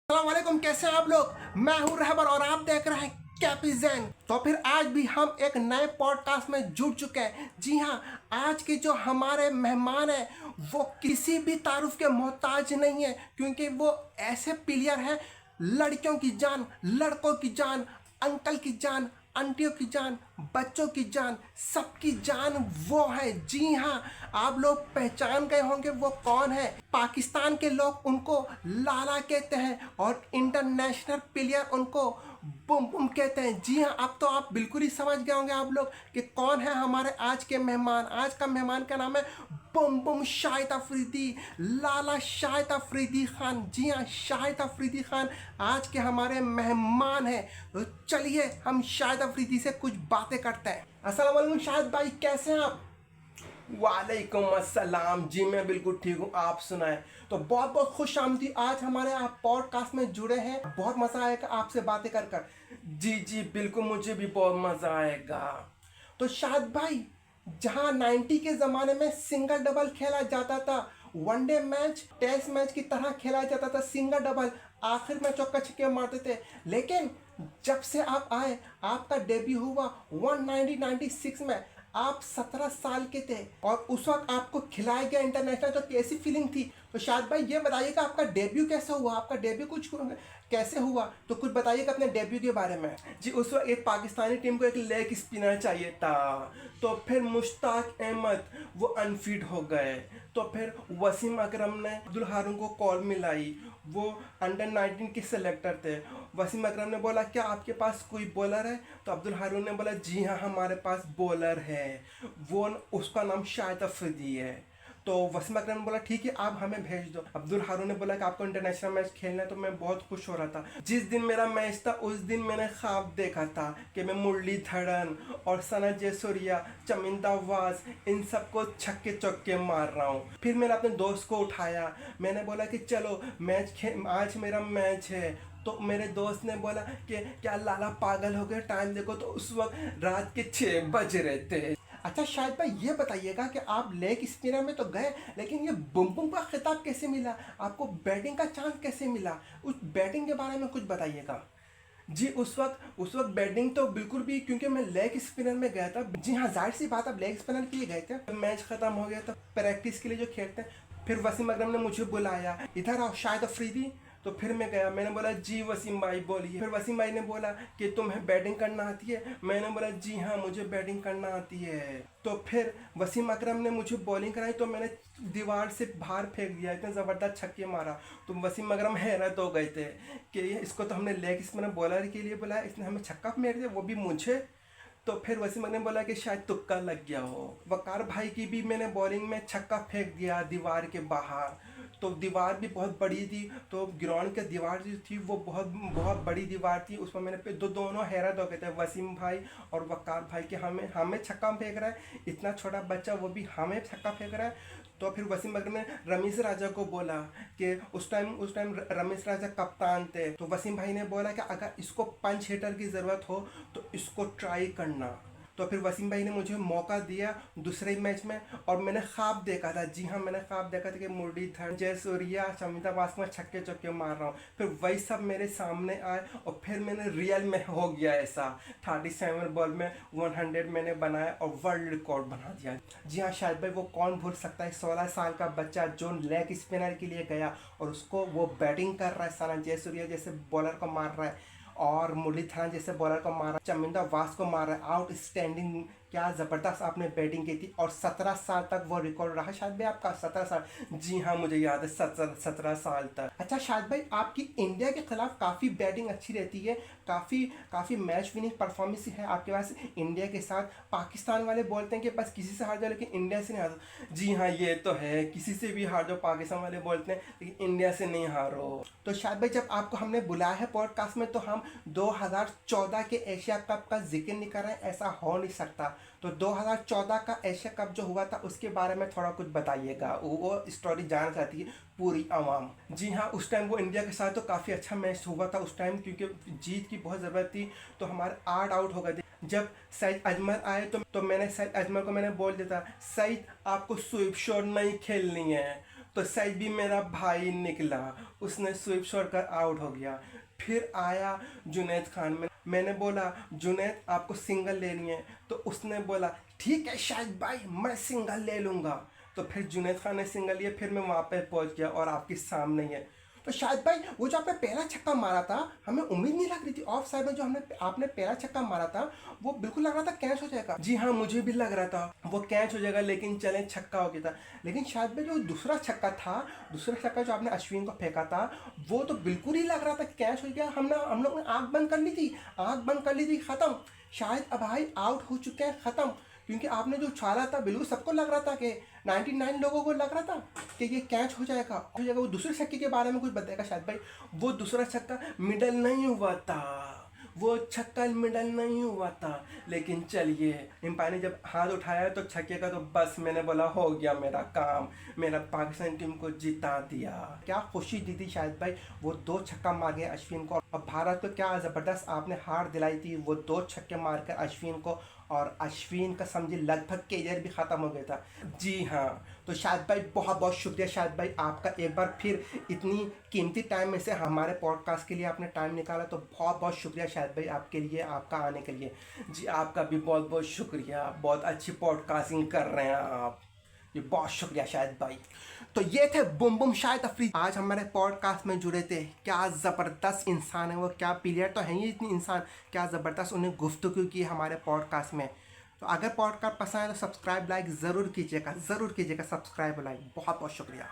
अस्सलामुअलैकुम, कैसे हैं आप लोग। मैं हूं रहबर और आप देख रहे हैं कैपिजन। तो फिर आज भी हम एक नए पॉडकास्ट में जुड़ चुके हैं। जी हां, आज के जो हमारे मेहमान हैं वो किसी भी तारुफ के मोहताज नहीं है, क्योंकि वो ऐसे प्लेयर हैं, लड़कियों की जान, लड़कों की जान, अंकल की जान, आंटियों की जान, बच्चों की जान, सबकी जान वो है। जी हाँ, आप लोग पहचान गए होंगे वो कौन है। पाकिस्तान के लोग उनको लाला कहते हैं और इंटरनेशनल प्लेयर उनको बुम बुम कहते हैं। जी हाँ, अब तो आप बिल्कुल ही समझ गए होंगे आप लोग कि कौन है हमारे आज के मेहमान। आज का मेहमान का नाम है बुम बुम शाहिद अफरीदी, लाला शाहिद अफरीदी खान। जी हाँ, शाहिद अफरीदी खान आज के हमारे मेहमान हैं। तो चलिए हम शाहिद अफरीदी से कुछ बातें करते हैं। अस्सलाम वालेकुम शाहिद भाई, कैसे हैं आप। वालेकुम अस्सलाम जी, मैं बिल्कुल ठीक हूँ, आप सुनाएं। तो बहुत बहुत खुश आमदी, आज हमारे आप पॉडकास्ट में जुड़े हैं। बहुत मज़ा आएगा आपसे बातें कर कर। जी जी बिल्कुल, मुझे भी बहुत मज़ा आएगा। तो शाहिद भाई, जहाँ 90 के ज़माने में सिंगल डबल खेला जाता था, वनडे मैच टेस्ट मैच की तरह खेला जाता था, सिंगल डबल आखिर में चौका छक्के मारते थे। लेकिन जब से आप आए, आपका डेब्यू हुआ 1996 में। आप 17 साल के थे और उस वक्त आपको खिलाया गया इंटरनेशनल, तो कैसी फीलिंग थी। तो शायद भाई ये बताइएगा आपका डेब्यू कैसा हुआ, आपका डेब्यू कुछ कैसे हुआ, तो कुछ बताइएगा अपने डेब्यू के बारे में। जी, उस वक्त एक पाकिस्तानी टीम को एक लेग स्पिनर चाहिए था, तो फिर मुश्ताक अहमद वो अनफिट हो गए। तो फिर वसीम अकरम ने अब्दुल हारून को कॉल मिलाई, वो अंडर 19 के सेलेक्टर थे। वसीम अकरम ने बोला क्या आपके पास कोई बॉलर है, तो अब्दुल हारून ने बोला जी हाँ हमारे पास बॉलर है, वो उसका नाम शाहिद अफरीदी है। तो वसीम अकरम ने बोला ठीक है आप हमें भेज दो। अब्दुल हारून ने बोला कि आपको इंटरनेशनल मैच खेलना है, तो मैं बहुत खुश हो रहा था। जिस दिन मेरा मैच था उस दिन मैंने ख्वाब देखा था कि मैं मुरलीधरन और सना जयसूर्या, चमिंदा वाज, इन सबको छक्के चौके मार रहा हूँ। फिर मैंने अपने दोस्त को उठाया, मैंने बोला कि चलो आज मेरा मैच है। तो मेरे दोस्त ने बोला कि क्या लाला पागल हो गए, टाइम देखो। तो उस वक्त रात के 6 बज रहे थे। अच्छा शाहिद भाई ये बताइएगा कि आप लेग स्पिनर में तो गए, लेकिन ये बुम बुम का खिताब कैसे मिला, आपको बैटिंग का चांस कैसे मिला, उस बैटिंग के बारे में कुछ बताइएगा। जी, उस वक्त बैटिंग तो बिल्कुल भी, क्योंकि मैं लेग स्पिनर में गया था। जी हाँ, जाहिर सी बात, आप लेग स्पिनर के लिए गए थे। मैच खत्म हो गया था, प्रैक्टिस के लिए जो खेलते हैं। फिर वसीम अकरम ने मुझे बुलाया, इधर आओ शाहिद अफरीदी। तो फिर मैं गया, मैंने बोला जी वसीम भाई बोलिए। फिर वसीम भाई ने बोला कि तुम्हें बैटिंग करना आती है, मैंने बोला जी हाँ मुझे बैटिंग करना आती है। तो फिर वसीम अकरम ने मुझे बॉलिंग कराई, तो मैंने दीवार से बाहर फेंक दिया, इतना ज़बरदस्त छक्के मारा। तो वसीम अकरम हैरत हो गए थे कि इसको तो हमने लेग स्पिनर बॉलर के लिए बुलाया, इसने हमें छक्का मार दिया, वो भी मुझे। तो फिर वसीम अकरम ने बोला कि शायद तुक्का लग गया हो। वकार भाई की भी मैंने बॉलिंग में छक्का फेंक दिया दीवार के बाहर। तो दीवार भी बहुत बड़ी थी, तो ग्राउंड की दीवार जो थी वो बहुत बहुत बड़ी दीवार थी। उसमें मैंने पे दोनों हैरत हो गए थे, वसीम भाई और वकार भाई, कि हमें हमें छक्का फेंक रहा है, इतना छोटा बच्चा वो भी हमें छक्का फेंक रहा है। तो फिर वसीम अकरम ने रमीज़ राजा को बोला कि उस टाइम रमीज़ राजा कप्तान थे। तो वसीम भाई ने बोला कि अगर इसको पंच हिटर की ज़रूरत हो तो इसको ट्राई करना। तो फिर वसीम भाई ने मुझे मौका दिया दूसरे मैच में, और मैंने ख्वाब देखा था। जी हाँ, मैंने ख्वाब देखा था कि मुरलीधरन, जयसूर्या, शमिता वास में छक्के चौके मार रहा हूँ। फिर वही सब मेरे सामने आए और फिर मैंने रियल में हो गया ऐसा। 37 बॉल में 100 मैंने बनाया और वर्ल्ड रिकॉर्ड बना दिया। जी हाँ शायद भाई, वो कौन भूल सकता है 16 साल का बच्चा जो लेग स्पिनर के लिए गया और उसको वो बैटिंग कर रहा है, सना जयसूर्या जैसे बॉलर को मार रहा है और मुरलीधरन जैसे बॉलर को मारा, चमिंदा वास को मारा। आउटस्टैंडिंग, क्या ज़बरदस्त आपने बैटिंग की थी। और 17 साल तक वो रिकॉर्ड रहा शायद भाई आपका, 17 साल। जी हाँ मुझे याद है, 17 साल तक। अच्छा शायद भाई, आपकी इंडिया के खिलाफ काफ़ी बैटिंग अच्छी रहती है, काफ़ी मैच विनिंग परफॉर्मेंस है आपके पास इंडिया के साथ। पाकिस्तान वाले बोलते हैं कि बस किसी से हार जाओ लेकिन इंडिया से नहीं हारो। जी हाँ ये तो है, किसी से भी हार जाओ, पाकिस्तान वाले बोलते हैं, लेकिन इंडिया से नहीं हारो। तो शायद भाई जब आपको हमने बुलाया है पॉडकास्ट में, तो हम 2014 के एशिया कप का जिक्र नहीं कर रहे हैं, ऐसा हो नहीं सकता। तो 2014 का एशिया कप जो हुआ था उसके बारे में थोड़ा कुछ बताइएगा, वो स्टोरी जानना चाहती है पूरी आवाम। जी हाँ, उस टाइम वो इंडिया के साथ तो काफ़ी अच्छा मैच हुआ था उस टाइम, क्योंकि जीत की बहुत ज़रूरत थी। तो हमारे 8 आउट हो गए थे। जब सईद अजमल आए तो मैंने सईद अजमल को मैंने बोल दिया था, सईद आपको स्वीप शॉट नहीं खेलनी है। तो शायद भी मेरा भाई निकला, उसने स्वीप शॉट कर आउट हो गया। फिर आया जुनैद खान में, मैंने बोला जुनैद आपको सिंगल लेनी है, तो उसने बोला ठीक है शाहिद भाई मैं सिंगल ले लूँगा। तो फिर जुनैद खान ने सिंगल लिया, फिर मैं वहाँ पे पहुँच गया और आपके सामने ही है। तो शाहिद भाई वो जो आपने पहला छक्का मारा था, हमें उम्मीद नहीं लग रही थी ऑफ साइड में जो आपने पहला छक्का मारा था वो बिल्कुल लग रहा था कैच हो जाएगा। जी हाँ मुझे भी लग रहा था वो कैच हो जाएगा, लेकिन चले छक्का हो गया था। लेकिन शायद भाई जो दूसरा छक्का था, दूसरा छक्का जो आपने अश्विन को फेंका था वो तो बिल्कुल ही लग रहा था कैच हो गया। हम लोग ने आँख बंद कर ली थी, आँख बंद कर ली थी, खत्म शायद अब भाई आउट हो चुके हैं, खत्म। क्योंकि आपने जो उछाला था बिल्कुल सबको लग रहा था कि 99 लोगों को लग रहा था कि ये कैच हो जाएगा। वो दूसरे छक्के के बारे में कुछ बताएगा शायद भाई। वो दूसरा छक्का मिडल नहीं हुआ था, वो छक्का मिडल नहीं हुआ था। लेकिन चलिए एम्पायर ने जब हाथ उठाया तो छक्के का, तो बस मैंने बोला हो गया मेरा काम, मेरा पाकिस्तान टीम को जिता दिया। क्या खुशी दी थी शायद भाई, वो 2 छक्का मार गए अश्विन को। और भारत को क्या ज़बरदस्त आपने हार दिलाई थी, वो 2 छक्के मारकर अश्विन को, और अश्विन का समझिए लगभग कैरियर भी ख़त्म हो गया था। जी हाँ, तो शाहिद भाई बहुत बहुत शुक्रिया शाहिद भाई आपका, एक बार फिर इतनी कीमती टाइम में से हमारे पॉडकास्ट के लिए आपने टाइम निकाला, तो बहुत बहुत शुक्रिया शाहिद भाई आपके लिए, आपका आने के लिए। जी आपका भी बहुत बहुत शुक्रिया, बहुत अच्छी पॉडकास्टिंग कर रहे हैं आप, जी बहुत शुक्रिया शाहिद भाई। तो ये थे बुम बुम शाहिद अफरीदी, आज हमारे पॉडकास्ट में जुड़े थे। क्या ज़बरदस्त इंसान है वो, क्या प्लेयर तो है ही इतनी इंसान, क्या ज़बरदस्त उन्हें गुफ्तगू की हमारे पॉडकास्ट में। तो अगर पॉडकास्ट पसंद है तो सब्सक्राइब लाइक ज़रूर कीजिएगा, ज़रूर कीजिएगा सब्सक्राइब लाइक। बहुत बहुत शुक्रिया।